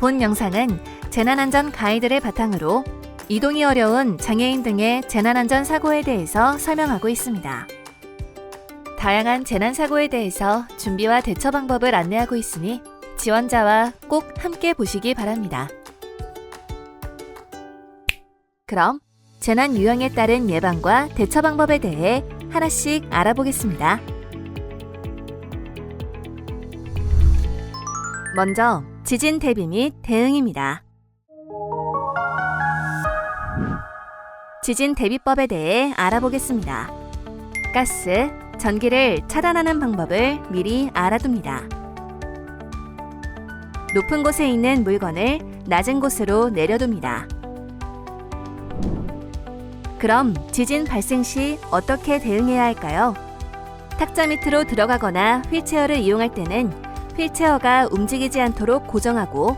본 영상은 재난안전 가이드를 바탕으로 이동이 어려운 장애인 등의 재난안전 사고에 대해서 설명하고 있습니다. 다양한 재난사고에 대해서 준비와 대처 방법을 안내하고 있으니 지원자와 꼭 함께 보시기 바랍니다. 그럼 재난 유형에 따른 예방과 대처 방법에 대해 하나씩 알아보겠습니다. 먼저 지진 대비 및 대응입니다. 지진 대비법에 대해 알아보겠습니다. 가스, 전기를 차단하는 방법을 미리 알아둡니다. 높은 곳에 있는 물건을 낮은 곳으로 내려둡니다. 그럼 지진 발생 시 어떻게 대응해야 할까요? 탁자 밑으로 들어가거나 휠체어를 이용할 때는 휠체어가 움직이지 않도록 고정하고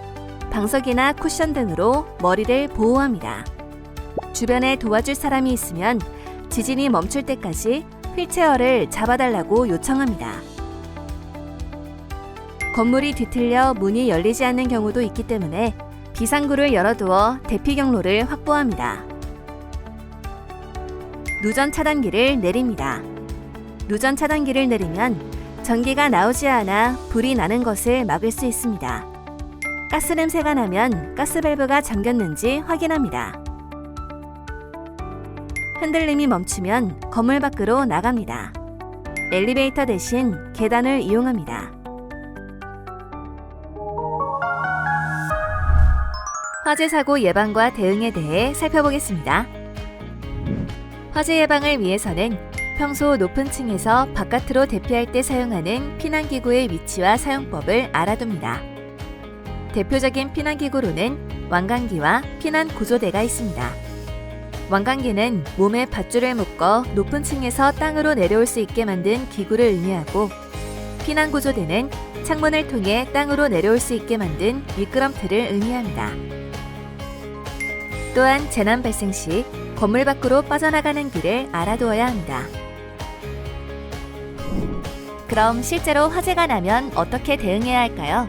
방석이나 쿠션 등으로 머리를 보호합니다. 주변에 도와줄 사람이 있으면 지진이 멈출 때까지 휠체어를 잡아달라고 요청합니다. 건물이 뒤틀려 문이 열리지 않는 경우도 있기 때문에 비상구를 열어두어 대피 경로를 확보합니다. 누전 차단기를 내립니다. 누전 차단기를 내리면 전기가 나오지 않아 불이 나는 것을 막을 수 있습니다. 가스 냄새가 나면 가스 밸브가 잠겼는지 확인합니다. 흔들림이 멈추면 건물 밖으로 나갑니다. 엘리베이터 대신 계단을 이용합니다. 화재 사고 예방과 대응에 대해 살펴보겠습니다. 화재 예방을 위해서는 평소 높은 층에서 바깥으로 대피할 때 사용하는 피난기구의 위치와 사용법을 알아둡니다. 대표적인 피난기구로는 왕관기와 피난구조대가 있습니다. 왕관기는 몸에 밧줄을 묶어 높은 층에서 땅으로 내려올 수 있게 만든 기구를 의미하고, 피난구조대는 창문을 통해 땅으로 내려올 수 있게 만든 미끄럼틀을 의미합니다. 또한 재난 발생 시 건물 밖으로 빠져나가는 길을 알아두어야 합니다. 그럼 실제로 화재가 나면 어떻게 대응해야 할까요?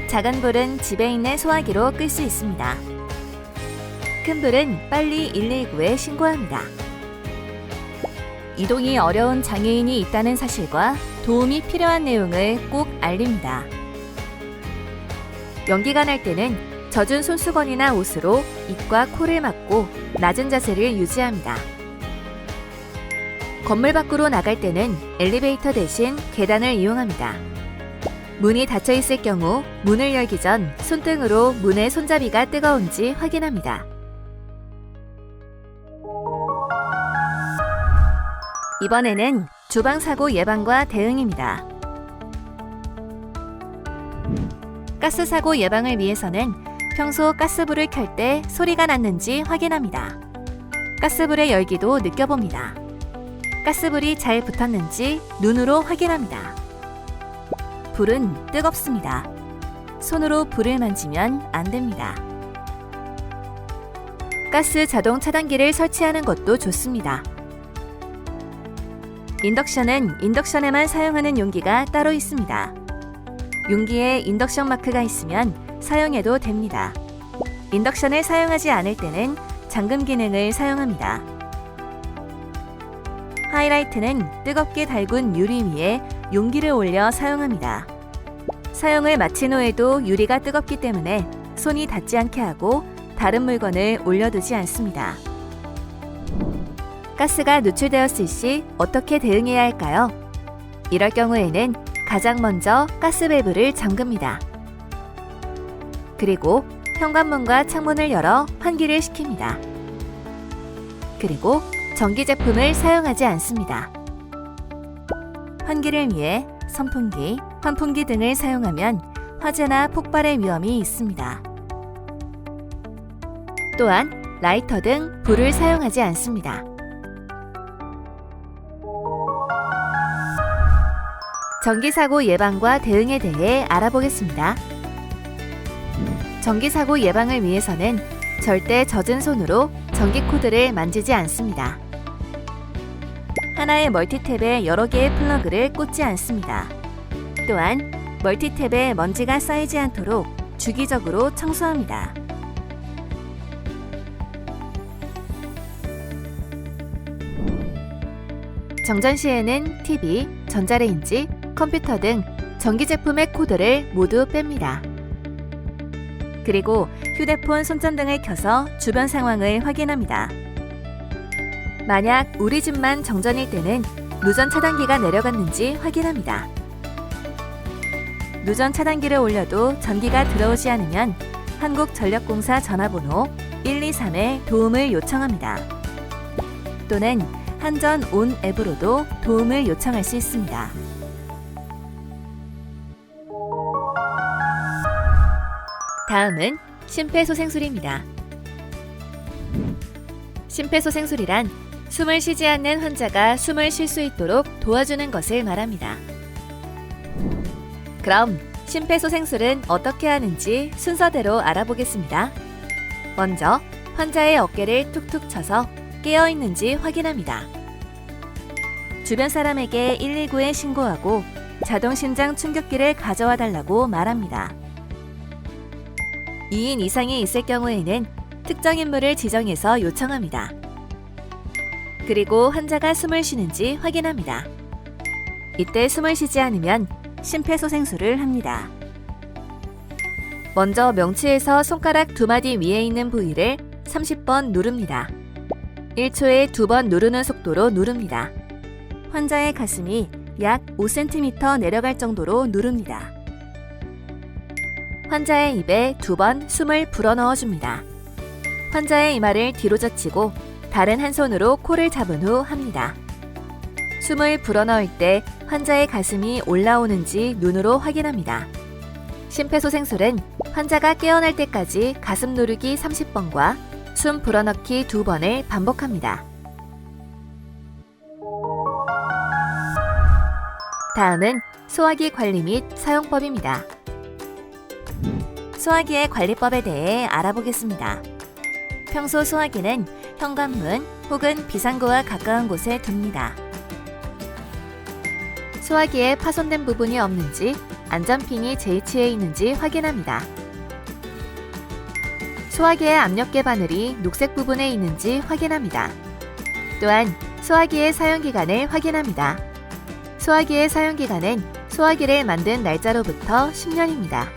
작은 불은 집에 있는 소화기로 끌 수 있습니다. 큰 불은 빨리 119에 신고합니다. 이동이 어려운 장애인이 있다는 사실과 도움이 필요한 내용을 꼭 알립니다. 연기가 날 때는 젖은 손수건이나 옷으로 입과 코를 막고 낮은 자세를 유지합니다. 건물 밖으로 나갈 때는 엘리베이터 대신 계단을 이용합니다. 문이 닫혀 있을 경우 문을 열기 전 손등으로 문의 손잡이가 뜨거운지 확인합니다. 이번에는 주방 사고 예방과 대응입니다. 가스 사고 예방을 위해서는 평소 가스불을 켤 때 소리가 났는지 확인합니다. 가스불의 열기도 느껴봅니다. 가스불이 잘 붙었는지 눈으로 확인합니다. 불은 뜨겁습니다. 손으로 불을 만지면 안 됩니다. 가스 자동 차단기를 설치하는 것도 좋습니다. 인덕션은 인덕션에만 사용하는 용기가 따로 있습니다. 용기에 인덕션 마크가 있으면 사용해도 됩니다. 인덕션을 사용하지 않을 때는 잠금 기능을 사용합니다. 하이라이트는 뜨겁게 달군 유리 위에 용기를 올려 사용합니다. 사용을 마친 후에도 유리가 뜨겁기 때문에 손이 닿지 않게 하고 다른 물건을 올려두지 않습니다. 가스가 누출되었을 시 어떻게 대응해야 할까요? 이럴 경우에는 가장 먼저 가스 밸브를 잠급니다. 그리고 현관문과 창문을 열어 환기를 시킵니다. 그리고 전기 제품을 사용하지 않습니다. 환기를 위해 선풍기, 환풍기 등을 사용하면 화재나 폭발의 위험이 있습니다. 또한 라이터 등 불을 사용하지 않습니다. 전기사고 예방과 대응에 대해 알아보겠습니다. 전기사고 예방을 위해서는 절대 젖은 손으로 전기 코드를 만지지 않습니다. 하나의 멀티탭에 여러 개의 플러그를 꽂지 않습니다. 또한 멀티탭에 먼지가 쌓이지 않도록 주기적으로 청소합니다. 정전 시에는 TV, 전자레인지, 컴퓨터 등 전기 제품의 코드를 모두 뺍니다. 그리고 휴대폰 손전등을 켜서 주변 상황을 확인합니다. 만약 우리 집만 정전일 때는 누전 차단기가 내려갔는지 확인합니다. 누전 차단기를 올려도 전기가 들어오지 않으면 한국전력공사 전화번호 123에 도움을 요청합니다. 또는 한전 온 앱으로도 도움을 요청할 수 있습니다. 다음은 심폐소생술입니다. 심폐소생술이란 숨을 쉬지 않는 환자가 숨을 쉴 수 있도록 도와주는 것을 말합니다. 그럼 심폐소생술은 어떻게 하는지 순서대로 알아보겠습니다. 먼저 환자의 어깨를 툭툭 쳐서 깨어 있는지 확인합니다. 주변 사람에게 119에 신고하고 자동심장 충격기를 가져와 달라고 말합니다. 2인 이상이 있을 경우에는 특정 인물을 지정해서 요청합니다. 그리고 환자가 숨을 쉬는지 확인합니다. 이때 숨을 쉬지 않으면 심폐소생술을 합니다. 먼저 명치에서 손가락 2마디 위에 있는 부위를 30번 누릅니다. 1초에 2번 누르는 속도로 누릅니다. 환자의 가슴이 약 5cm 내려갈 정도로 누릅니다. 환자의 입에 2번 숨을 불어넣어줍니다. 환자의 이마를 뒤로 젖히고 다른 한 손으로 코를 잡은 후 합니다. 숨을 불어넣을 때 환자의 가슴이 올라오는지 눈으로 확인합니다. 심폐소생술은 환자가 깨어날 때까지 가슴 누르기 30번과 숨 불어넣기 2번을 반복합니다. 다음은 소화기 관리 및 사용법입니다. 소화기의 관리법에 대해 알아보겠습니다. 평소 소화기는 현관문 혹은 비상구와 가까운 곳에 둡니다. 소화기에 파손된 부분이 없는지 안전핀이 재위치해 있는지 확인합니다. 소화기의 압력계 바늘이 녹색 부분에 있는지 확인합니다. 또한 소화기의 사용기간을 확인합니다. 소화기의 사용기간은 소화기를 만든 날짜로부터 10년입니다.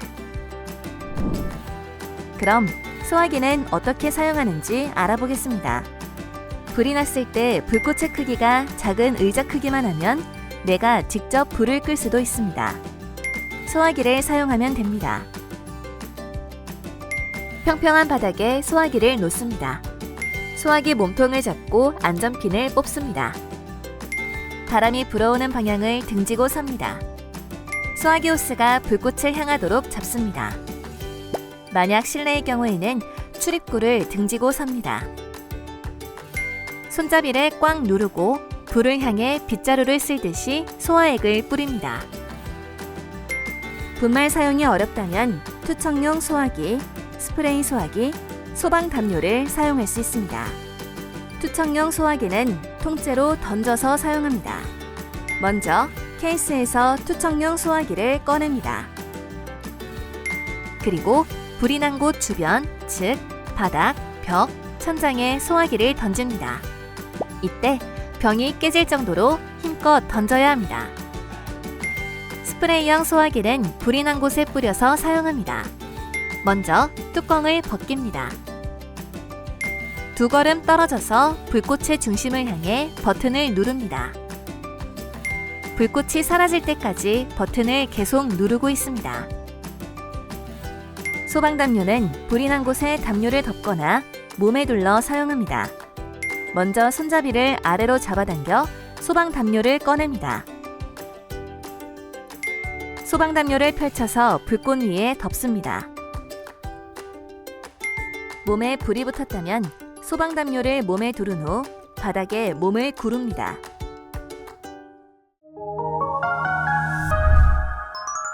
그럼 소화기는 어떻게 사용하는지 알아보겠습니다. 불이 났을 때 불꽃의 크기가 작은 의자 크기만 하면 내가 직접 불을 끌 수도 있습니다. 소화기를 사용하면 됩니다. 평평한 바닥에 소화기를 놓습니다. 소화기 몸통을 잡고 안전핀을 뽑습니다. 바람이 불어오는 방향을 등지고 섭니다. 소화기 호스가 불꽃을 향하도록 잡습니다. 만약 실내의 경우에는 출입구를 등지고 섭니다. 손잡이를 꽉 누르고 불을 향해 빗자루를 쓸듯이 소화액을 뿌립니다. 분말 사용이 어렵다면 투척용 소화기, 스프레이 소화기, 소방 담요를 사용할 수 있습니다. 투척용 소화기는 통째로 던져서 사용합니다. 먼저 케이스에서 투척용 소화기를 꺼냅니다. 그리고 불이 난 곳 주변, 즉 바닥, 벽, 천장에 소화기를 던집니다. 이때 병이 깨질 정도로 힘껏 던져야 합니다. 스프레이형 소화기는 불이 난 곳에 뿌려서 사용합니다. 먼저 뚜껑을 벗깁니다. 2걸음 떨어져서 불꽃의 중심을 향해 버튼을 누릅니다. 불꽃이 사라질 때까지 버튼을 계속 누르고 있습니다. 소방담요는 불이 난 곳에 담요를 덮거나 몸에 둘러 사용합니다. 먼저 손잡이를 아래로 잡아당겨 소방담요를 꺼냅니다. 소방담요를 펼쳐서 불꽃 위에 덮습니다. 몸에 불이 붙었다면 소방담요를 몸에 두른 후 바닥에 몸을 구릅니다.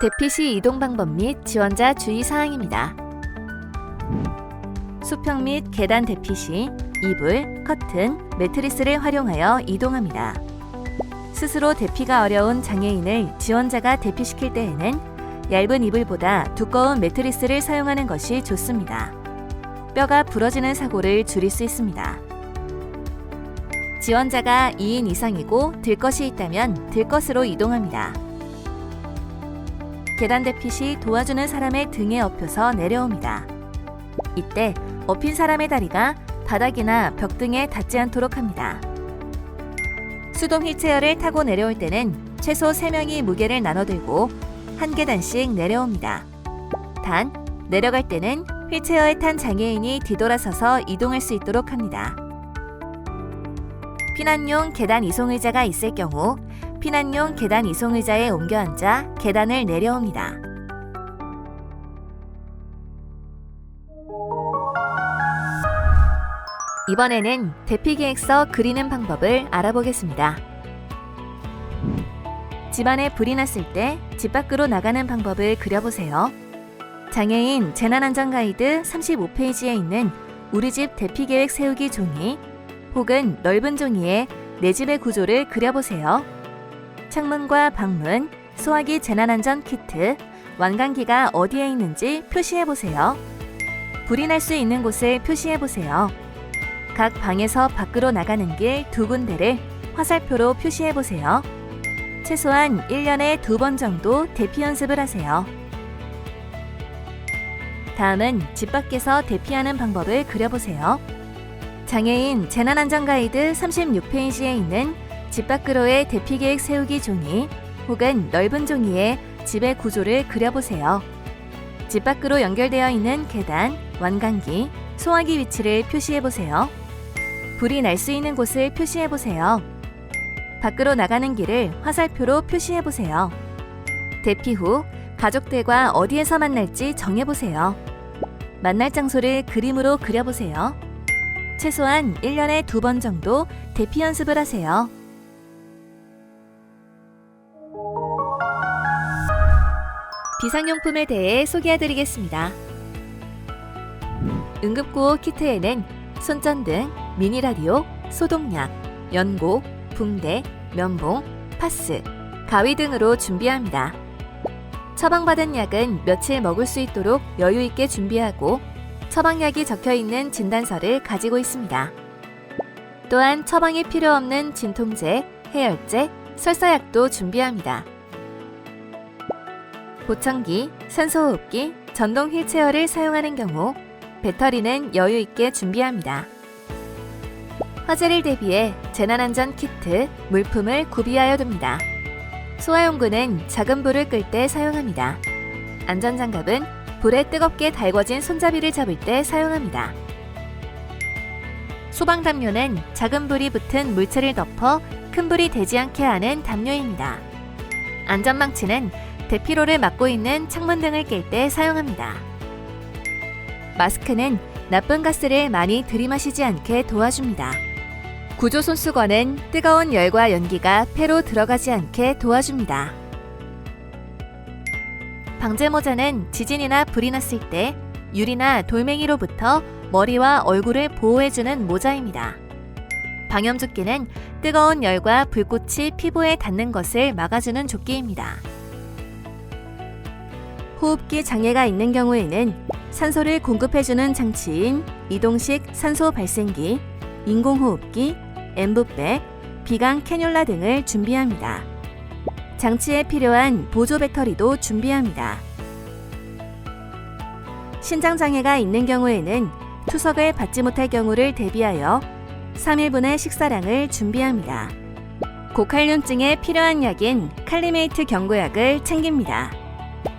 대피 시 이동 방법 및 지원자 주의 사항입니다. 수평 및 계단 대피 시 이불, 커튼, 매트리스를 활용하여 이동합니다. 스스로 대피가 어려운 장애인을 지원자가 대피시킬 때에는 얇은 이불보다 두꺼운 매트리스를 사용하는 것이 좋습니다. 뼈가 부러지는 사고를 줄일 수 있습니다. 지원자가 2인 이상이고 들 것이 있다면 들 것으로 이동합니다. 계단 대피 시 도와주는 사람의 등에 엎여서 내려옵니다. 이때 엎인 사람의 다리가 바닥이나 벽 등에 닿지 않도록 합니다. 수동 휠체어를 타고 내려올 때는 최소 3명이 무게를 나눠 들고 한 계단씩 내려옵니다. 단, 내려갈 때는 휠체어에 탄 장애인이 뒤돌아서서 이동할 수 있도록 합니다. 피난용 계단 이송의자가 있을 경우 피난용 계단 이송의자에 옮겨 앉아 계단을 내려옵니다. 이번에는 대피계획서 그리는 방법을 알아보겠습니다. 집안에 불이 났을 때 집 밖으로 나가는 방법을 그려보세요. 장애인 재난안전가이드 35페이지에 있는 우리 집 대피계획 세우기 종이 혹은 넓은 종이에 내 집의 구조를 그려보세요. 창문과 방문, 소화기 재난안전 키트, 완강기가 어디에 있는지 표시해보세요. 불이 날 수 있는 곳을 표시해보세요. 각 방에서 밖으로 나가는 길 2군데를 화살표로 표시해보세요. 최소한 1년에 2번 정도 대피 연습을 하세요. 다음은 집 밖에서 대피하는 방법을 그려보세요. 장애인 재난안전가이드 36페이지에 있는 집 밖으로의 대피계획 세우기 종이 혹은 넓은 종이에 집의 구조를 그려보세요. 집 밖으로 연결되어 있는 계단, 완강기, 소화기 위치를 표시해보세요. 불이 날 수 있는 곳을 표시해보세요. 밖으로 나가는 길을 화살표로 표시해보세요. 대피 후 가족들과 어디에서 만날지 정해보세요. 만날 장소를 그림으로 그려보세요. 최소한 1년에 2번 정도 대피 연습을 하세요. 비상용품에 대해 소개해드리겠습니다. 응급구호 키트에는 손전등, 미니라디오, 소독약, 연고, 붕대, 면봉, 파스, 가위 등으로 준비합니다. 처방받은 약은 며칠 먹을 수 있도록 여유 있게 준비하고 처방약이 적혀있는 진단서를 가지고 있습니다. 또한 처방이 필요 없는 진통제, 해열제, 설사약도 준비합니다. 보청기, 산소호흡기, 전동 휠체어를 사용하는 경우 배터리는 여유 있게 준비합니다. 화재를 대비해 재난안전 키트, 물품을 구비하여 둡니다. 소화용구는 작은 불을 끌 때 사용합니다. 안전장갑은 불에 뜨겁게 달궈진 손잡이를 잡을 때 사용합니다. 소방담요는 작은 불이 붙은 물체를 덮어 큰 불이 되지 않게 하는 담요입니다. 안전망치는 대피로를 막고 있는 창문 등을 깰 때 사용합니다. 마스크는 나쁜 가스를 많이 들이마시지 않게 도와줍니다. 구조 손수건은 뜨거운 열과 연기가 폐로 들어가지 않게 도와줍니다. 방제 모자는 지진이나 불이 났을 때 유리나 돌멩이로부터 머리와 얼굴을 보호해주는 모자입니다. 방염조끼는 뜨거운 열과 불꽃이 피부에 닿는 것을 막아주는 조끼입니다. 호흡기 장애가 있는 경우에는 산소를 공급해주는 장치인 이동식 산소 발생기, 인공호흡기, 엠브백, 비강 캐뉼라 등을 준비합니다. 장치에 필요한 보조 배터리도 준비합니다. 신장장애가 있는 경우에는 투석을 받지 못할 경우를 대비하여 3일분의 식사량을 준비합니다. 고칼륨증에 필요한 약인 칼리메이트 경구약을 챙깁니다.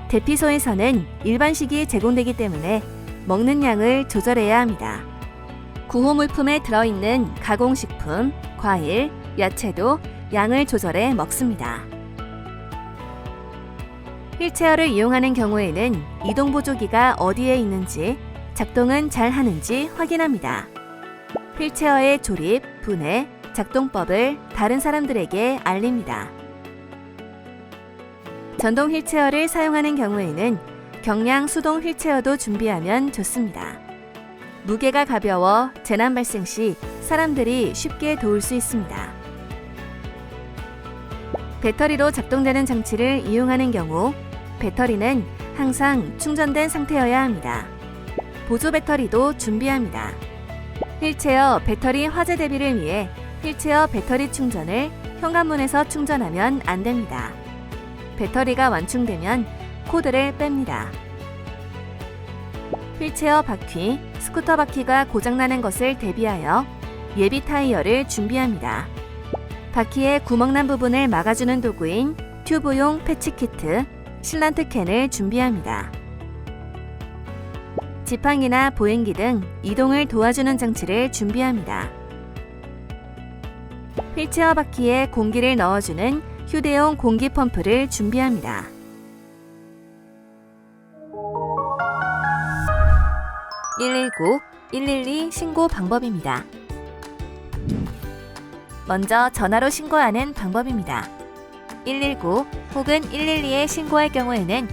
대피소에서는 일반식이 제공되기 때문에 먹는 양을 조절해야 합니다. 구호물품에 들어있는 가공식품, 과일, 야채도 양을 조절해 먹습니다. 휠체어를 이용하는 경우에는 이동보조기가 어디에 있는지, 작동은 잘 하는지 확인합니다. 휠체어의 조립, 분해, 작동법을 다른 사람들에게 알립니다. 전동 휠체어를 사용하는 경우에는 경량 수동 휠체어도 준비하면 좋습니다. 무게가 가벼워 재난 발생 시 사람들이 쉽게 도울 수 있습니다. 배터리로 작동되는 장치를 이용하는 경우 배터리는 항상 충전된 상태여야 합니다. 보조 배터리도 준비합니다. 휠체어 배터리 화재 대비를 위해 휠체어 배터리 충전을 현관문에서 충전하면 안 됩니다. 배터리가 완충되면 코드를 뺍니다. 휠체어 바퀴, 스쿠터 바퀴가 고장나는 것을 대비하여 예비 타이어를 준비합니다. 바퀴의 구멍난 부분을 막아주는 도구인 튜브용 패치 키트, 실란트 캔을 준비합니다. 지팡이나 보행기 등 이동을 도와주는 장치를 준비합니다. 휠체어 바퀴에 공기를 넣어주는 휴대용 공기 펌프를 준비합니다. (119) 112 신고 방법입니다. 먼저 전화로 신고하는 방법입니다. 119 혹은 112에 신고할 경우에는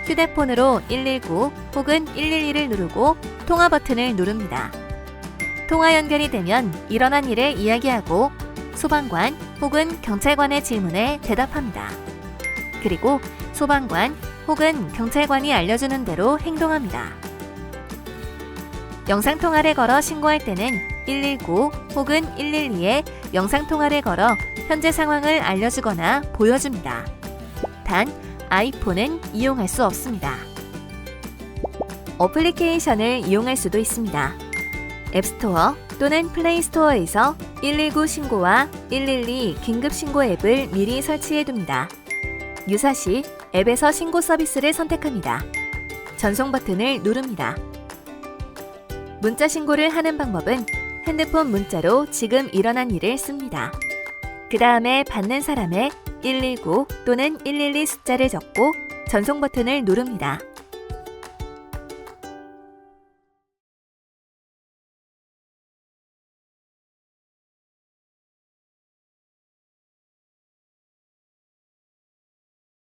휴대폰으로 119 혹은 112를 누르고 통화 버튼을 누릅니다. 통화 연결이 되면 일어난 일을 이야기하고 소방관 혹은 경찰관의 질문에 대답합니다. 그리고 소방관 혹은 경찰관이 알려주는 대로 행동합니다. 영상통화를 걸어 신고할 때는 119 혹은 112에 영상통화를 걸어 현재 상황을 알려주거나 보여줍니다. 단, 아이폰은 이용할 수 없습니다. 어플리케이션을 이용할 수도 있습니다. 앱스토어 또는 플레이스토어에서 119 신고와 112 긴급신고 앱을 미리 설치해둡니다. 유사시 앱에서 신고 서비스를 선택합니다. 전송 버튼을 누릅니다. 문자 신고를 하는 방법은 핸드폰 문자로 지금 일어난 일을 씁니다. 그 다음에 받는 사람의 119 또는 112 숫자를 적고 전송 버튼을 누릅니다.